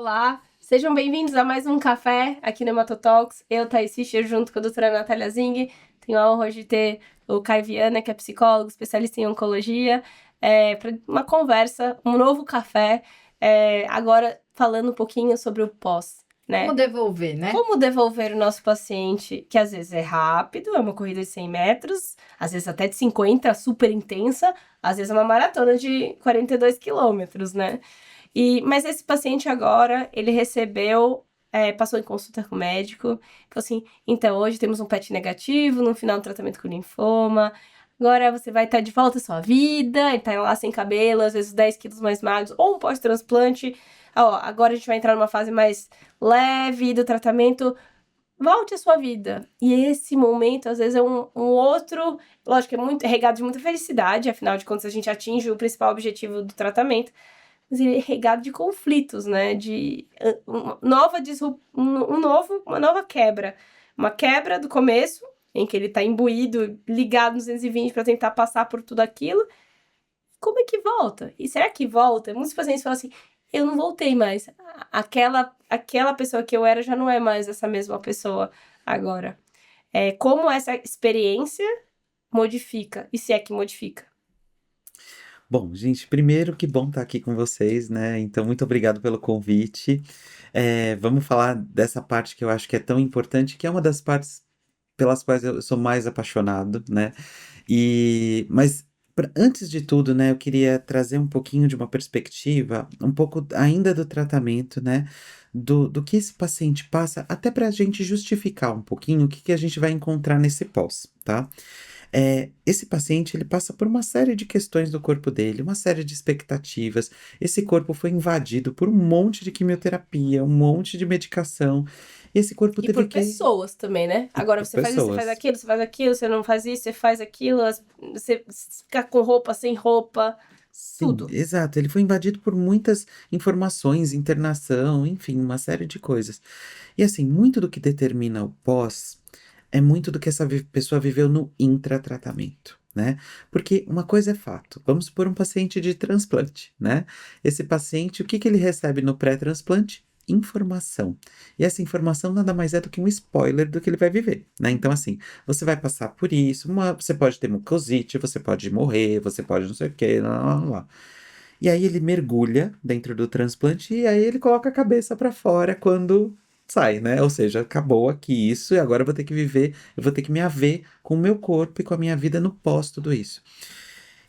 Olá, sejam bem-vindos a mais um café aqui no Hematotalks. Eu, Thaís Fischer, junto com a doutora Natália Zing. Tenho a honra de ter o Kai Viana, que é psicólogo, especialista em oncologia, para uma conversa, um novo café, agora falando um pouquinho sobre o pós, Como né? devolver, né? Como devolver o nosso paciente, que às vezes é rápido, é uma corrida de 100 metros, às vezes até de 50, super intensa, às vezes é uma maratona de 42 quilômetros, né? Mas esse paciente agora, ele recebeu, passou em consulta com o médico, falou assim, então hoje temos um PET negativo no final do tratamento com linfoma, agora você vai estar de volta à sua vida, ele tá lá sem cabelo, às vezes 10 quilos mais magros, ou um pós-transplante, ó, agora a gente vai entrar numa fase mais leve do tratamento, volte à sua vida. E esse momento, às vezes, é um outro, lógico, é muito regado de muita felicidade, afinal de contas a gente atinge o principal objetivo do tratamento, mas ele é regado de conflitos, né? De uma nova quebra. Uma quebra do começo, em que ele tá imbuído, ligado nos 220 para tentar passar por tudo aquilo. Como é que volta? E será que volta? Muitos pacientes falam assim: eu não voltei mais. Aquela pessoa que eu era já não é mais essa mesma pessoa agora. Como essa experiência modifica, e se é que modifica. Bom, gente, primeiro que bom estar aqui com vocês, né? Então, muito obrigado pelo convite. Vamos falar dessa parte que eu acho que é tão importante, que é uma das partes pelas quais eu sou mais apaixonado, né? Mas antes de tudo, né, eu queria trazer um pouquinho de uma perspectiva, um pouco ainda do tratamento, né? Do que esse paciente passa, até para a gente justificar um pouquinho o que a gente vai encontrar nesse pós, tá? Esse paciente ele passa por uma série de questões do corpo dele, uma série de expectativas. Esse corpo foi invadido por um monte de quimioterapia, um monte de medicação. E esse corpo E teve por que. pessoas também, né? E Agora por você faz isso, pessoas. você faz aquilo, você não faz isso, você faz aquilo, você fica com roupa, sem roupa, Sim, tudo. exato. Ele foi invadido por muitas informações, internação, enfim, uma série de coisas. E assim, muito do que determina o pós é muito do que essa pessoa viveu no intratratamento, né? Porque uma coisa é fato, vamos supor um paciente de transplante, né? Esse paciente, o que que ele recebe no pré-transplante? Informação. E essa informação nada mais é do que um spoiler do que ele vai viver, né? Então, assim, você vai passar por isso, você pode ter mucosite, você pode morrer, você pode não sei o quê, lá, lá, lá. E aí ele mergulha dentro do transplante e aí ele coloca a cabeça para fora quando sai, né? Ou seja, acabou aqui isso e agora eu vou ter que viver, eu vou ter que me haver com o meu corpo e com a minha vida no pós tudo isso.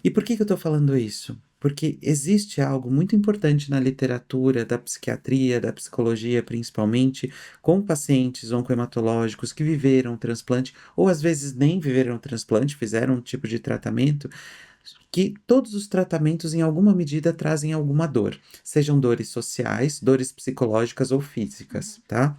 E por que eu tô falando isso? Porque existe algo muito importante na literatura da psiquiatria, da psicologia principalmente, com pacientes oncohematológicos que viveram transplante, ou às vezes nem viveram transplante, fizeram um tipo de tratamento, que todos os tratamentos, em alguma medida, trazem alguma dor, sejam dores sociais, dores psicológicas ou físicas, tá?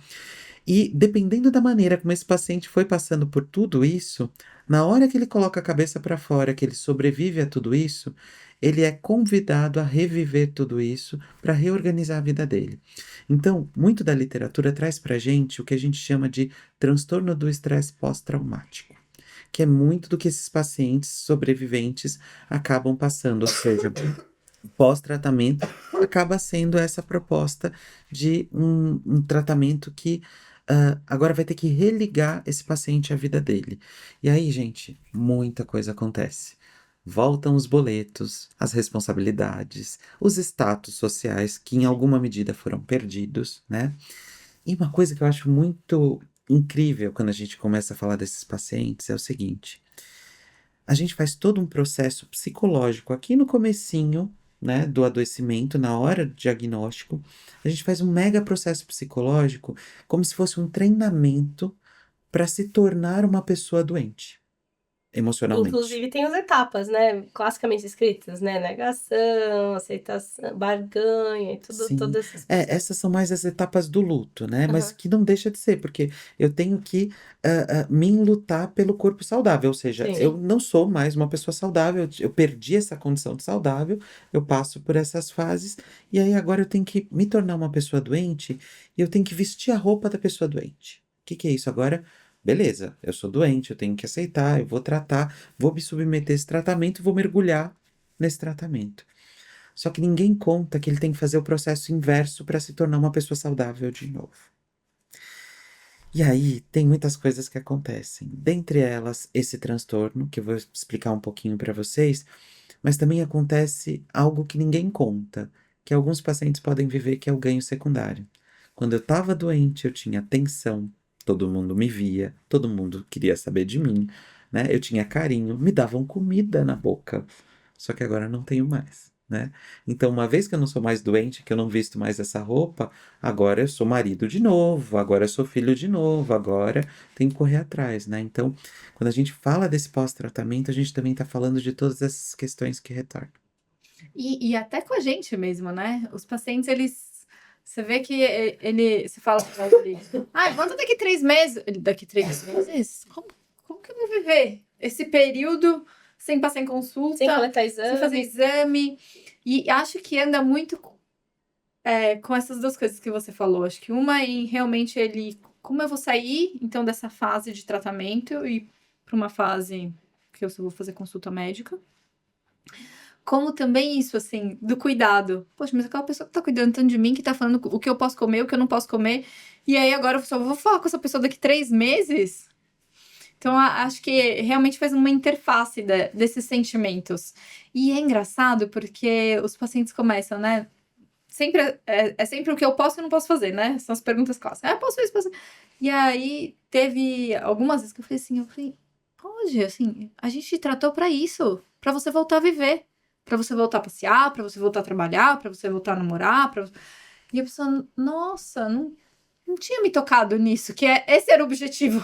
E dependendo da maneira como esse paciente foi passando por tudo isso, na hora que ele coloca a cabeça para fora, que ele sobrevive a tudo isso, ele é convidado a reviver tudo isso para reorganizar a vida dele. Então, muito da literatura traz para gente o que a gente chama de transtorno do estresse pós-traumático, que é muito do que esses pacientes sobreviventes acabam passando, ou seja, pós-tratamento acaba sendo essa proposta de um tratamento que agora vai ter que religar esse paciente à vida dele. E aí, gente, muita coisa acontece. Voltam os boletos, as responsabilidades, os status sociais que em alguma medida foram perdidos, né? E uma coisa que eu acho muito incrível quando a gente começa a falar desses pacientes é o seguinte: a gente faz todo um processo psicológico aqui no comecinho, né, do adoecimento, na hora do diagnóstico. A gente faz um mega processo psicológico como se fosse um treinamento para se tornar uma pessoa doente emocionalmente. Inclusive tem as etapas, né? Classicamente escritas, né? Negação, aceitação, barganha e tudo, Sim, todos esses processos. essas são mais as etapas do luto, né? Mas Aham, que não deixa de ser, porque eu tenho que me enlutar pelo corpo saudável, ou seja, sim. eu não sou mais uma pessoa saudável, eu perdi essa condição de saudável, eu passo por essas fases, e aí agora eu tenho que me tornar uma pessoa doente, e eu tenho que vestir a roupa da pessoa doente. O que que é isso agora? Beleza, eu sou doente, eu tenho que aceitar, eu vou tratar, vou me submeter a esse tratamento, vou mergulhar nesse tratamento. Só que ninguém conta que ele tem que fazer o processo inverso para se tornar uma pessoa saudável de novo. E aí, tem muitas coisas que acontecem. Dentre elas, esse transtorno, que eu vou explicar um pouquinho para vocês, mas também acontece algo que ninguém conta, que alguns pacientes podem viver, que é o ganho secundário. Quando eu estava doente, eu tinha atenção, todo mundo me via, todo mundo queria saber de mim, né? Eu tinha carinho, me davam comida na boca. Só que agora não tenho mais, né? Então, uma vez que eu não sou mais doente, que eu não visto mais essa roupa, agora eu sou marido de novo, agora eu sou filho de novo, agora tem que correr atrás, né? Então, quando a gente fala desse pós-tratamento, a gente também está falando de todas essas questões que retornam. E até com a gente mesmo, né? Os pacientes, eles. Você vê que você fala pra ele, volta daqui 3 meses. Ele, daqui 3 meses? Como que eu vou viver esse período sem passar em consulta, Sem coletar sem exame. fazer exame? E acho que anda muito com essas duas coisas que você falou. Acho que uma em realmente como eu vou sair, então, dessa fase de tratamento e para uma fase que eu vou fazer consulta médica. Como também isso, assim, do cuidado. Poxa, mas aquela pessoa que tá cuidando tanto de mim, que tá falando o que eu posso comer, o que eu não posso comer, e aí agora eu só vou falar com essa pessoa daqui 3 meses? Então, acho que realmente faz uma interface desses sentimentos. E é engraçado porque os pacientes começam, né? Sempre, é sempre o que eu posso e não posso fazer, né? São as perguntas clássicas. Posso isso, posso. E aí, teve algumas vezes que eu falei, pode, assim, a gente te tratou pra isso, pra você voltar a viver, pra você voltar a passear, pra você voltar a trabalhar, pra você voltar a namorar, E a pessoa, nossa, não tinha me tocado nisso, esse era o objetivo.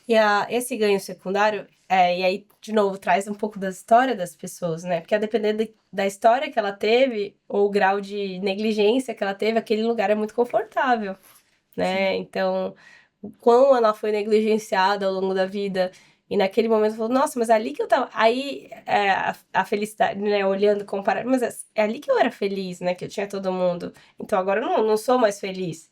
E esse ganho secundário, e aí, de novo, traz um pouco da história das pessoas, né? Porque a depender da história que ela teve, ou o grau de negligência que ela teve, aquele lugar é muito confortável, né? Sim. Então, o quão ela foi negligenciada ao longo da vida, e naquele momento falou, nossa, mas ali que eu tava. Aí a felicidade, né? Olhando, comparando, mas é ali que eu era feliz, né? Que eu tinha todo mundo. Então agora eu não sou mais feliz.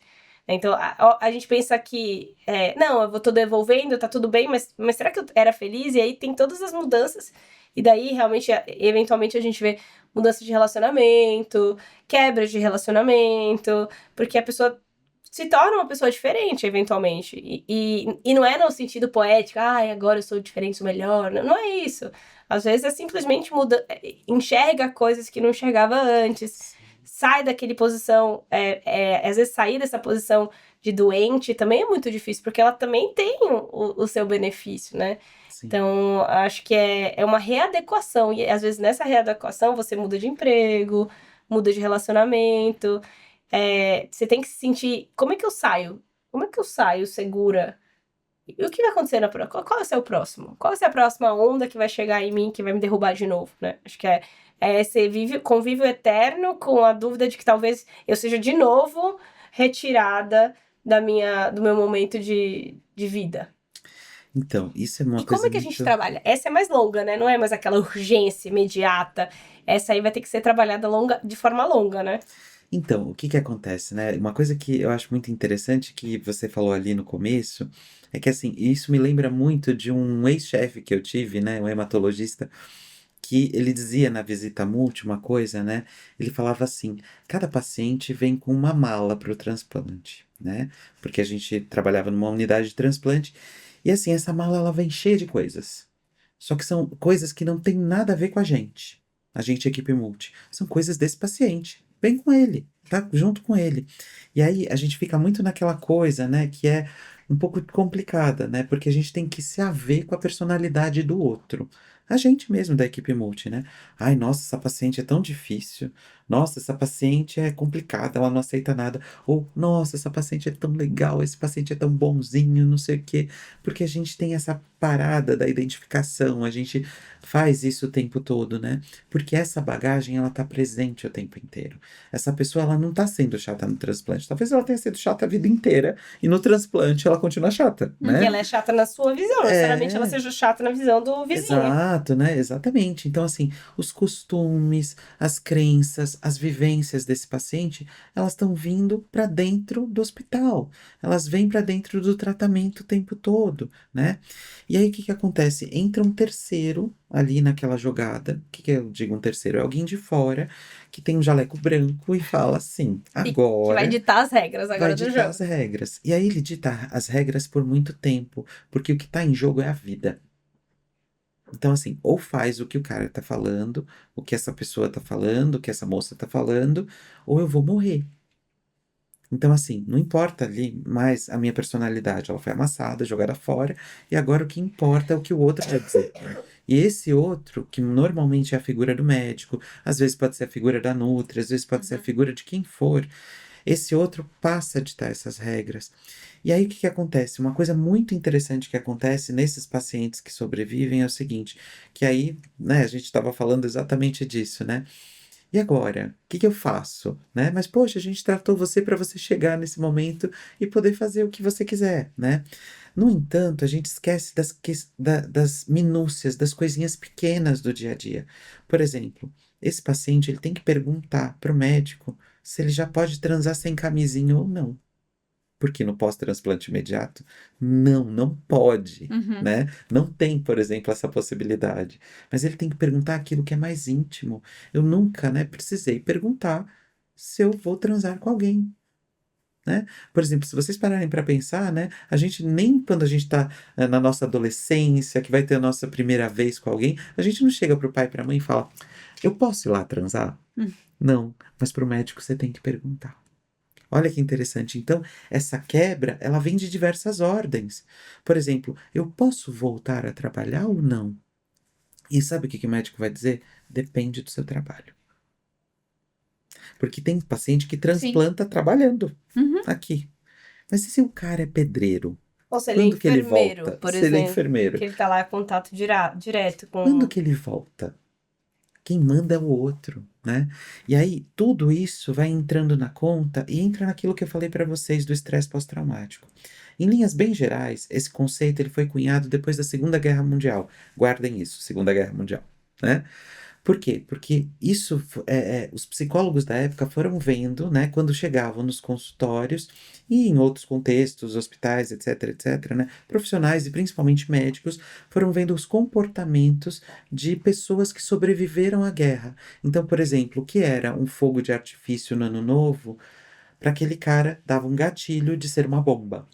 Então, a gente pensa que, não, eu tô devolvendo, tá tudo bem, mas será que eu era feliz? E aí tem todas as mudanças, e daí realmente, eventualmente, a gente vê mudança de relacionamento, quebra de relacionamento, porque a pessoa se torna uma pessoa diferente, eventualmente. E não é no sentido poético, agora eu sou diferente, sou melhor. Não é isso. Às vezes é simplesmente enxerga coisas que não enxergava antes, sai daquele posição, às vezes sair dessa posição de doente também é muito difícil, porque ela também tem o seu benefício, né? Sim. Então, acho que é uma readequação, e às vezes nessa readequação você muda de emprego, muda de relacionamento, você tem que se sentir, como é que eu saio? Como é que eu saio segura? E o que vai acontecer na próxima? Qual vai ser o próximo? Qual vai ser a próxima onda que vai chegar em mim, que vai me derrubar de novo, né? Acho que esse convívio eterno com a dúvida de que talvez eu seja de novo retirada do meu momento de vida. Então, isso é uma E coisa como é que a gente muito. trabalha? Essa é mais longa, né? Não é mais aquela urgência imediata. Essa aí vai ter que ser trabalhada de forma longa, né? Então, o que que acontece, né? Uma coisa que eu acho muito interessante que você falou ali no começo é que, assim, isso me lembra muito de um ex-chefe que eu tive, né? Um hematologista, que ele dizia na visita multi uma coisa, né? Ele falava assim: cada paciente vem com uma mala para o transplante, né? Porque a gente trabalhava numa unidade de transplante e, assim, essa mala ela vem cheia de coisas. Só que são coisas que não tem nada a ver com a gente. A gente, equipe multi. São coisas desse paciente. Vem com ele, tá? Junto com ele. E aí a gente fica muito naquela coisa, né? Que é um pouco complicada, né? Porque a gente tem que se haver com a personalidade do outro. A gente mesmo da equipe multi, né? Ai, nossa, essa paciente é tão difícil. Nossa, essa paciente é complicada, ela não aceita nada. Ou, nossa, essa paciente é tão legal, esse paciente é tão bonzinho, não sei o quê. Porque a gente tem essa parada da identificação, a gente faz isso o tempo todo, né? Porque essa bagagem, ela tá presente o tempo inteiro. Essa pessoa, ela não tá sendo chata no transplante. Talvez ela tenha sido chata a vida inteira e no transplante ela continua chata, Porque né? ela é chata na sua visão, não necessariamente ela É. seja chata na visão do vizinho. Exato, né? Exatamente. Então, assim, os costumes, as crenças, as vivências desse paciente, elas estão vindo para dentro do hospital. Elas vêm para dentro do tratamento o tempo todo, né? E aí, o que que acontece? Entra um terceiro ali naquela jogada. O que que eu digo um terceiro? É alguém de fora que tem um jaleco branco e fala assim: Que vai agora ditar as regras vai agora do ditar as jogo. regras. E aí ele dita as regras por muito tempo, porque o que tá em jogo é a vida. Então, assim, ou faz o que o cara tá falando, o que essa pessoa tá falando, o que essa moça tá falando, ou eu vou morrer. Então, assim, não importa ali mais a minha personalidade, ela foi amassada, jogada fora, e agora o que importa é o que o outro vai dizer. E esse outro, que normalmente é a figura do médico, às vezes pode ser a figura da nutri, às vezes pode ser a figura de quem for, esse outro passa a ditar essas regras. E aí o que que acontece? Uma coisa muito interessante que acontece nesses pacientes que sobrevivem é o seguinte, que aí, né, a gente estava falando exatamente disso, né? E agora? O que que eu faço? Né? Mas, poxa, a gente tratou você para você chegar nesse momento e poder fazer o que você quiser, né? No entanto, a gente esquece das minúcias, das coisinhas pequenas do dia a dia. Por exemplo, esse paciente ele tem que perguntar para o médico se ele já pode transar sem camisinha ou não. Porque no pós-transplante imediato, não pode, Uhum. né? Não tem, por exemplo, essa possibilidade. Mas ele tem que perguntar aquilo que é mais íntimo. Eu nunca, né, precisei perguntar se eu vou transar com alguém, né? Por exemplo, se vocês pararem para pensar, né, a gente nem quando a gente está na nossa adolescência, que vai ter a nossa primeira vez com alguém, a gente não chega pro pai e pra mãe e fala: "Eu posso ir lá transar?" Hum. Não, mas pro médico você tem que perguntar. Olha que interessante. Então, essa quebra, ela vem de diversas ordens. Por exemplo, eu posso voltar a trabalhar ou não? E sabe o que que o médico vai dizer? Depende do seu trabalho. Porque tem paciente que Sim. transplanta trabalhando Uhum. aqui. Mas e se o cara é pedreiro? Ou se ele é Quando que ele enfermeiro, volta? por Se ele é exemplo, enfermeiro, que ele tá lá em contato direto quando com. que ele volta? Quem manda é o outro, né? E aí, tudo isso vai entrando na conta e entra naquilo que eu falei para vocês do estresse pós-traumático. Em linhas bem gerais, esse conceito ele foi cunhado depois da Segunda Guerra Mundial. Guardem isso, Segunda Guerra Mundial, né? Por quê? Porque isso, os psicólogos da época foram vendo, né, quando chegavam nos consultórios e em outros contextos, hospitais, etc, né, profissionais e principalmente médicos, foram vendo os comportamentos de pessoas que sobreviveram à guerra. Então, por exemplo, o que era um fogo de artifício no Ano Novo, para aquele cara dava um gatilho de ser uma bomba,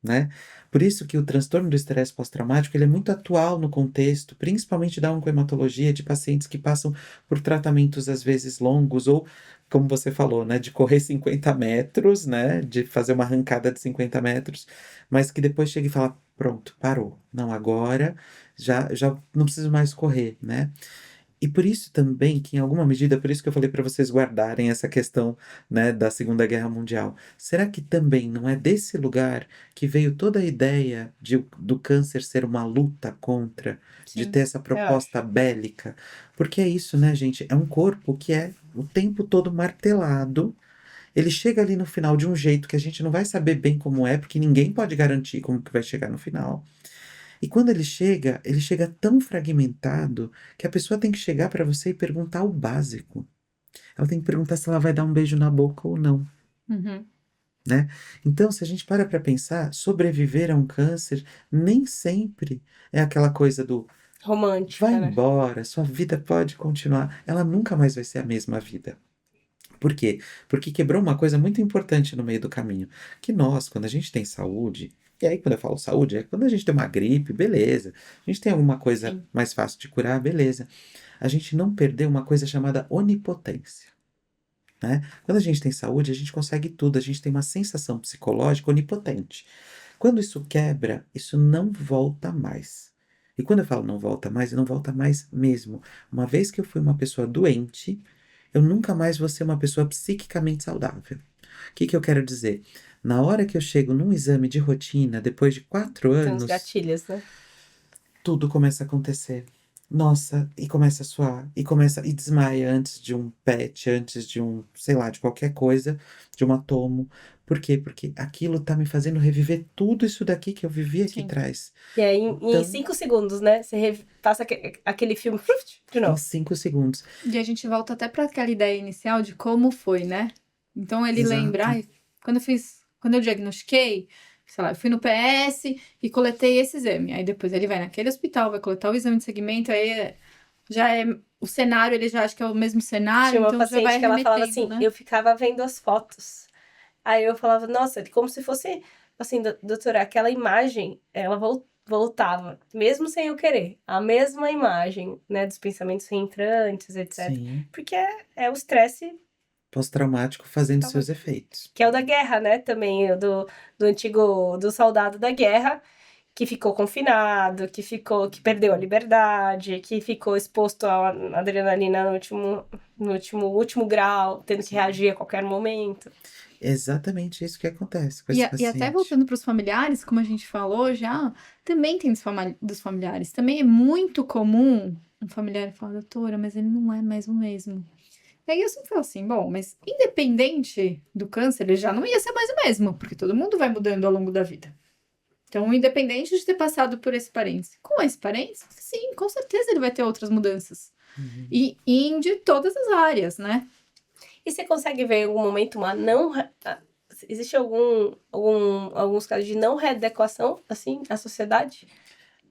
né? Por isso que o transtorno do estresse pós-traumático ele é muito atual no contexto, principalmente da oncohematologia, de pacientes que passam por tratamentos às vezes longos ou, como você falou, né, de correr 50 metros, né, de fazer uma arrancada de 50 metros, mas que depois chega e fala, pronto, parou. Não, agora já não preciso mais correr, né? E por isso também, que em alguma medida, por isso que eu falei para vocês guardarem essa questão, né, da Segunda Guerra Mundial. Será que também não é desse lugar que veio toda a ideia do câncer ser uma luta contra, de Sim. ter essa Eu acho. proposta bélica? Porque é isso, né, gente? É um corpo que é o tempo todo martelado. Ele chega ali no final de um jeito que a gente não vai saber bem como é, porque ninguém pode garantir como que vai chegar no final. E quando ele chega tão fragmentado que a pessoa tem que chegar para você e perguntar o básico. Ela tem que perguntar se ela vai dar um beijo na boca ou não, Uhum. né? Então, se a gente para pensar, sobreviver a um câncer nem sempre é aquela coisa do vai Romântica, né? embora, sua vida pode continuar. Ela nunca mais vai ser a mesma vida. Por quê? Porque quebrou uma coisa muito importante no meio do caminho, que nós, quando a gente tem saúde, e aí quando eu falo saúde, é quando a gente tem uma gripe, beleza. A gente tem alguma coisa Sim. mais fácil de curar, beleza. A gente não perdeu uma coisa chamada onipotência, né? Quando a gente tem saúde, a gente consegue tudo, a gente tem uma sensação psicológica onipotente. Quando isso quebra, isso não volta mais. E quando eu falo não volta mais, não volta mais mesmo. Uma vez que eu fui uma pessoa doente, eu nunca mais vou ser uma pessoa psiquicamente saudável. O que que eu quero dizer? Na hora que eu chego num exame de rotina, depois de 4 Tem uns anos, gatilhos, né? tudo começa a acontecer. Nossa, e começa a suar, e desmaia antes de um PET, antes de um, sei lá, de qualquer coisa, de um atomo. Por quê? Porque aquilo tá me fazendo reviver tudo isso daqui que eu vivi aqui Sim. atrás. E aí, em Então, 5 segundos, né? Você passa aquele filme de em novo. 5 segundos. E a gente volta até para aquela ideia inicial de como foi, né? Então ele lembra, Exato. ai, quando eu diagnostiquei, sei lá, eu fui no PS e coletei esse exame. Aí depois ele vai naquele hospital, vai coletar o exame de segmento, já é o cenário, ele já acha que é o mesmo cenário, Tinha uma então já vai paciente que ela falava remetendo, assim, né? eu ficava vendo as fotos. Aí eu falava, nossa, como se fosse, assim, doutora, aquela imagem, ela voltava, mesmo sem eu querer, a mesma imagem, né, dos pensamentos reentrantes, etc. Sim. Porque é o estresse, Pós-traumático fazendo seus efeitos. que é o da guerra, né, também, do antigo, do soldado da guerra, que ficou confinado, que perdeu a liberdade, que ficou exposto à adrenalina no último grau, tendo que Sim. reagir a qualquer momento. Exatamente isso que acontece com esse E até paciente. voltando para os familiares, como a gente falou já, também tem dos familiares. Também é muito comum um familiar falar, doutora, mas ele não é mais o mesmo. E aí eu sempre falo assim, bom, mas independente do câncer, ele já não ia ser mais o mesmo, porque todo mundo vai mudando ao longo da vida. Então, independente de ter passado por esse parente, com esse parente, sim, com certeza ele vai ter outras mudanças. Uhum. E de todas as áreas, né? E você consegue ver em algum momento uma não. Existe alguns casos de não readequação, assim, à sociedade?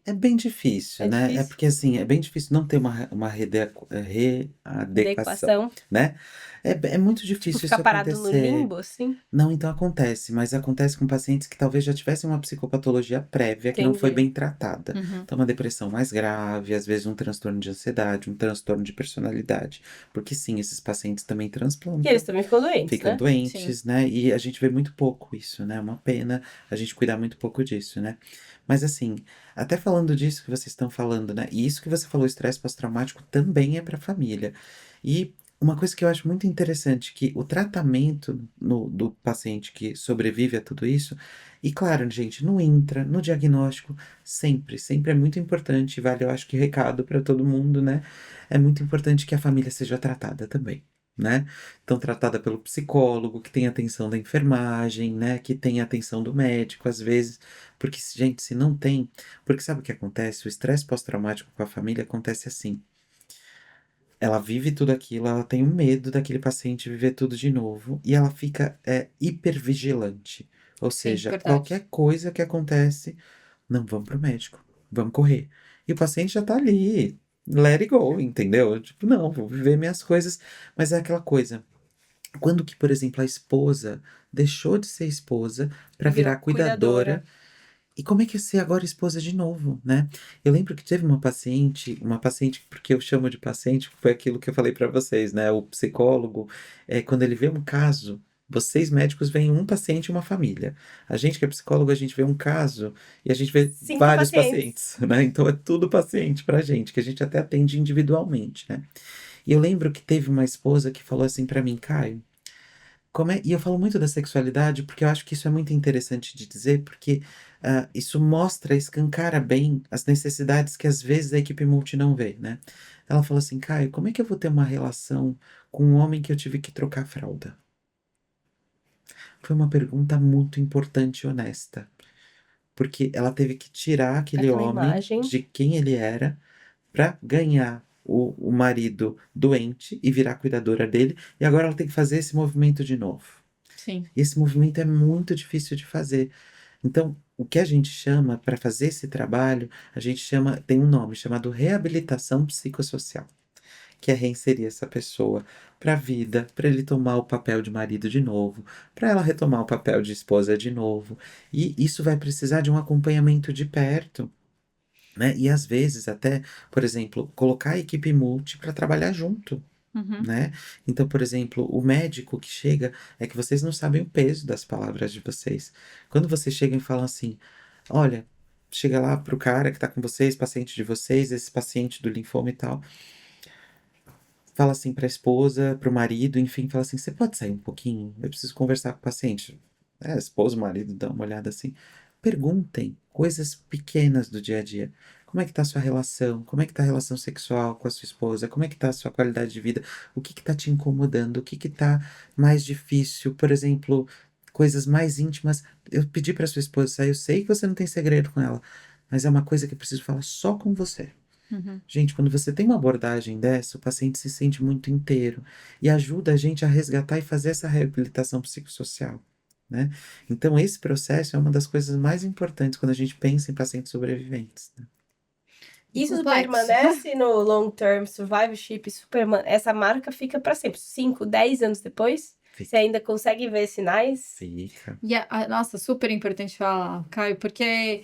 É bem difícil, É né? É difícil. porque, assim, é bem difícil não ter uma readequação, Adequação. né? É muito Tipo, difícil ficar isso parado no acontecer. limbo, assim? Não, então acontece, mas acontece com pacientes que talvez já tivessem uma psicopatologia prévia que não foi Entendi. bem tratada. Então, uma depressão mais grave, às vezes um transtorno de ansiedade, um transtorno de personalidade. Porque sim, esses pacientes também E transplantam, eles também ficam doentes, ficam né? doentes, né? E a gente vê muito pouco isso, né? É uma pena a gente cuidar muito pouco disso, né? Mas assim, até falando disso que vocês estão falando, né? E isso que você falou, estresse pós-traumático, também é para a família. E uma coisa que eu acho muito interessante, que o tratamento do paciente que sobrevive a tudo isso, e claro, gente, no intra, no diagnóstico, sempre é muito importante, vale, eu acho que recado para todo mundo, né? É muito importante que a família seja tratada também, né? Então, tratada pelo psicólogo, que tem atenção da enfermagem, né? Que tem atenção do médico, às vezes. Porque, gente, se não tem. Porque sabe o que acontece? O estresse pós-traumático com a família acontece assim. Ela vive tudo aquilo, ela tem um medo daquele paciente viver tudo de novo e ela fica hipervigilante. Ou Sim, seja, verdade. qualquer coisa que acontece, não, vamos pro médico, vamos correr. E o paciente já tá ali, let it go, entendeu? Tipo, não, vou viver minhas coisas. Mas é aquela coisa. Quando que, por exemplo, a esposa deixou de ser esposa para Virou virar cuidadora. cuidadora. E como é que é ser agora esposa de novo, né? Eu lembro que teve uma paciente, porque eu chamo de paciente, foi aquilo que eu falei para vocês, né? O psicólogo, quando ele vê um caso, vocês médicos veem um paciente e uma família. A gente que é psicólogo, a gente vê um caso e a gente vê 5 vários pacientes. pacientes, né? Então é tudo paciente pra gente, que a gente até atende individualmente, né? E eu lembro que teve uma esposa que falou assim para mim, Caio, e eu falo muito da sexualidade porque eu acho que isso é muito interessante de dizer, porque isso mostra, escancara bem as necessidades que às vezes a equipe multi não vê, né? Ela falou assim, Caio, como é que eu vou ter uma relação com um homem que eu tive que trocar a fralda? Foi uma pergunta muito importante e honesta, porque ela teve que tirar aquele Aquela homem imagem. de quem ele era para ganhar o marido doente e virar cuidadora dele, e agora ela tem que fazer esse movimento de novo. Sim. E esse movimento é muito difícil de fazer. Então, o que a gente chama para fazer esse trabalho, a gente chama, tem um nome chamado reabilitação psicossocial, que é reinserir essa pessoa para a vida, para ele tomar o papel de marido de novo, para ela retomar o papel de esposa de novo. E isso vai precisar de um acompanhamento de perto, né? E às vezes até, por exemplo, colocar a equipe multi para trabalhar junto. Né? Então, por exemplo, o médico que chega, é que vocês não sabem o peso das palavras de vocês. Quando vocês chegam e falam assim, olha, chega lá pro cara que tá com vocês, paciente de vocês, esse paciente do linfoma e tal, fala assim pra esposa, pro marido, enfim, fala assim, você pode sair um pouquinho? Eu preciso conversar com o paciente. A esposa, o marido, dá uma olhada assim. Perguntem coisas pequenas do dia a dia. Como é que tá a sua relação? Como é que tá a relação sexual com a sua esposa? Como é que tá a sua qualidade de vida? O que que tá te incomodando? O que que tá mais difícil? Por exemplo, coisas mais íntimas. Eu pedi pra sua esposa sair, eu sei que você não tem segredo com ela, mas é uma coisa que eu preciso falar só com você. Gente, quando você tem uma abordagem dessa, o paciente se sente muito inteiro e ajuda a gente a resgatar e fazer essa reabilitação psicossocial, né? Então, esse processo é uma das coisas mais importantes quando a gente pensa em pacientes sobreviventes, né? Isso complexo. permanece no long term survivorship, essa marca fica para sempre, 5, 10 anos depois? Fica. Você ainda consegue ver sinais? Fica. E, nossa, super importante falar, Caio, porque,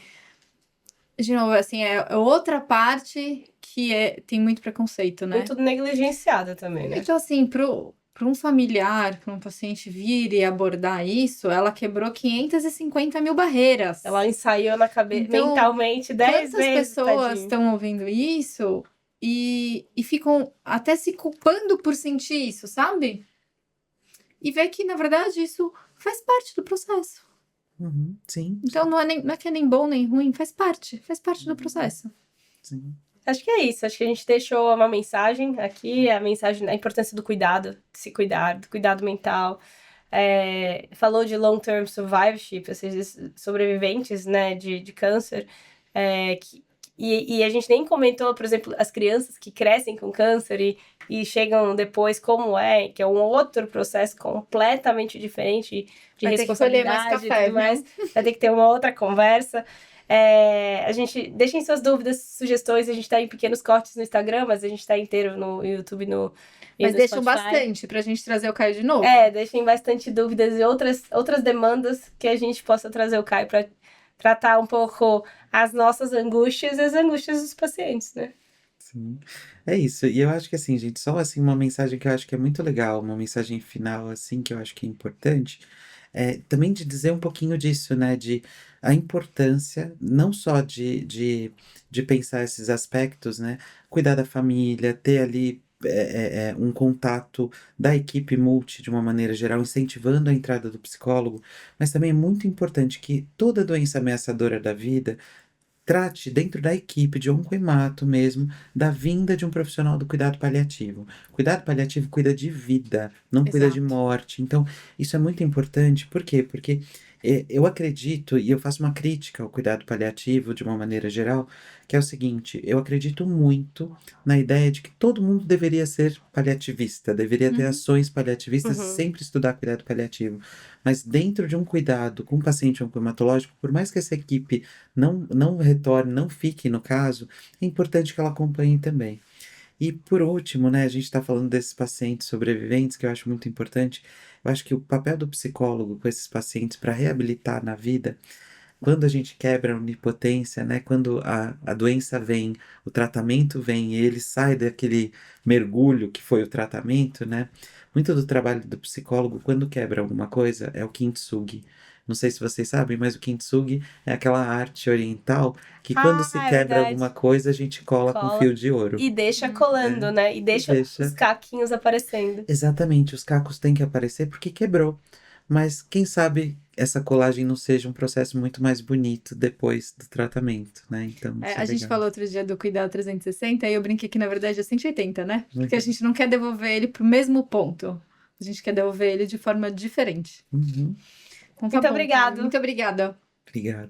de novo, assim, é outra parte que tem muito preconceito, né? Muito negligenciada também, né? Então, assim, para um familiar, para um paciente vir e abordar isso, ela quebrou 550 mil barreiras. Ela ensaiou na cabeça Então, mentalmente 10 quantas vezes, pessoas tadinho. estão ouvindo isso e ficam até se culpando por sentir isso, sabe? E ver que, na verdade, isso faz parte do processo. Uhum, sim, Então, não é que é nem bom nem ruim, faz parte do processo. sim. Acho que é isso. Acho que a gente deixou uma mensagem aqui, a mensagem da importância do cuidado, de se cuidar, do cuidado mental. Falou de long-term survivorship, ou seja, sobreviventes, né, de câncer. E a gente nem comentou, por exemplo, as crianças que crescem com câncer e chegam depois, que é um outro processo completamente diferente de Vai ter que colher mais responsabilidade e café, tudo mais. Vai ter que ter uma outra conversa. A gente deixem suas dúvidas, sugestões. A gente tá em pequenos cortes no Instagram, mas a gente tá inteiro no YouTube e Mas no deixam Spotify. bastante pra gente trazer o Caio de novo. Deixem bastante dúvidas e outras demandas que a gente possa trazer o Caio para tratar um pouco as nossas angústias e as angústias dos pacientes, né? Sim, é isso. E eu acho que assim, gente, só assim uma mensagem que eu acho que é muito legal, uma mensagem final assim que eu acho que é importante, também de dizer um pouquinho disso, né, de a importância não só de pensar esses aspectos, né, cuidar da família, ter ali um contato da equipe multi de uma maneira geral, incentivando a entrada do psicólogo, mas também é muito importante que toda doença ameaçadora da vida trate dentro da equipe de oncohemato mesmo, da vinda de um profissional do cuidado paliativo. Cuidado paliativo cuida de vida, não cuida de Exato. morte. Então, isso é muito importante. Por quê? Porque eu acredito, e eu faço uma crítica ao cuidado paliativo de uma maneira geral, que é o seguinte: eu acredito muito na ideia de que todo mundo deveria ser paliativista, deveria ter ações paliativistas e Uhum. sempre estudar cuidado paliativo. Mas dentro de um cuidado com um paciente oncohematológico, por mais que essa equipe não retorne, não fique no caso, é importante que ela acompanhe também. E por último, né, a gente está falando desses pacientes sobreviventes, que eu acho muito importante. Eu acho que o papel do psicólogo com esses pacientes para reabilitar na vida, quando a gente quebra a onipotência, né, quando a doença vem, o tratamento vem e ele sai daquele mergulho que foi o tratamento, né, muito do trabalho do psicólogo, quando quebra alguma coisa, é o kintsugi. Não sei se vocês sabem, mas o kintsugi é aquela arte oriental que quando se É quebra verdade. alguma coisa, a gente cola com fio de ouro. E deixa colando, né? E deixa deixa. os caquinhos aparecendo. Exatamente, os cacos têm que aparecer porque quebrou. Mas quem sabe essa colagem não seja um processo muito mais bonito depois do tratamento, né? Então, isso é A gente legal. falou outro dia do Cuidado 360 e eu brinquei que na verdade é 180, né? Porque a gente não quer devolver ele pro mesmo ponto. A gente quer devolver ele de forma diferente. Uhum. Então, Muito bom, obrigado. Caio. Muito obrigada. Obrigado.